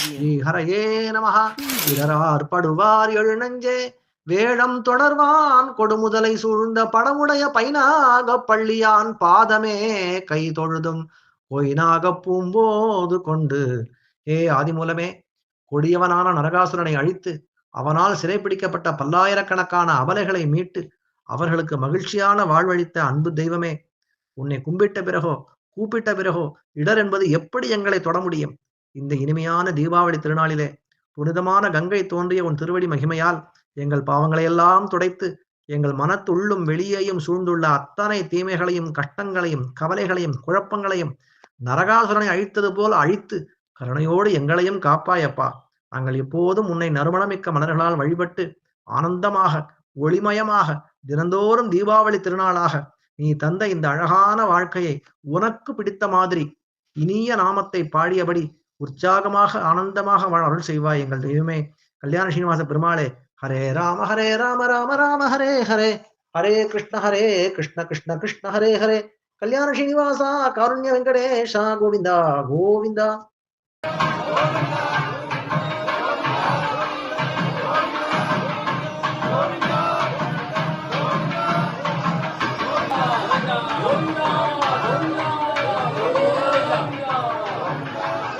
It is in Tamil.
ஸ்ரீஹரையே நமஹ. இடரார் படுவார் எழுநஞ்சே வேடம் தொடர்வான் கொடுமுதலை சூழ்ந்த படமுடைய பைனாக பள்ளியான் பாதமே கை தொழுதும் பொய்னாக பூம்போது கொண்டு. ஏ ஆதிமூலமே, கொடியவனான நரகாசுரனை அழித்து அவனால் சிறைப்பிடிக்கப்பட்ட பல்லாயிரக்கணக்கான அபலைகளை மீட்டு அவர்களுக்கு மகிழ்ச்சியான வாழ்வழித்த அன்பு தெய்வமே, உன்னை கும்பிட்ட பிறகோ கூப்பிட்ட பிறகோ இடர் என்பது எப்படி எங்களை தொட முடியும்? இந்த இனிமையான தீபாவளி திருநாளிலே புனிதமான கங்கை தோன்றிய உன் திருவடி மகிமையால் எங்கள் பாவங்களையெல்லாம் துடைத்து எங்கள் மனத்துள்ளும் வெளியேயும் சூழ்ந்துள்ள அத்தனை தீமைகளையும் கஷ்டங்களையும் கவலைகளையும் குழப்பங்களையும் நரகாசுரனை அழித்தது போல் அழித்து கருணையோடு எங்களையும் காப்பாயப்பா. நாங்கள் எப்போதும் உன்னை நறுமணமிக்க மலர்களால் வழிபட்டு ஆனந்தமாக ஒளிமயமாக தினந்தோறும் தீபாவளி திருநாளாக நீ தந்த இந்த அழகான வாழ்க்கையை உனக்கு பிடித்த மாதிரி இனிய நாமத்தை பாடியபடி உற்சாகமாக ஆனந்தமாக வாழ அருள் செய்வாய் எங்கள் தெய்வமே. கல்யாண ஸ்ரீனிவாச பெருமாளே, ஹரே ராம ராம ராம ஹரே ஹரே, ஹரே கிருஷ்ண கிருஷ்ண கிருஷ்ண ஹரே ஹரே. கல்யாண ஸ்ரீனிவாசா காருண்ய வெங்கடேஷா கோவிந்தா கோவிந்தா.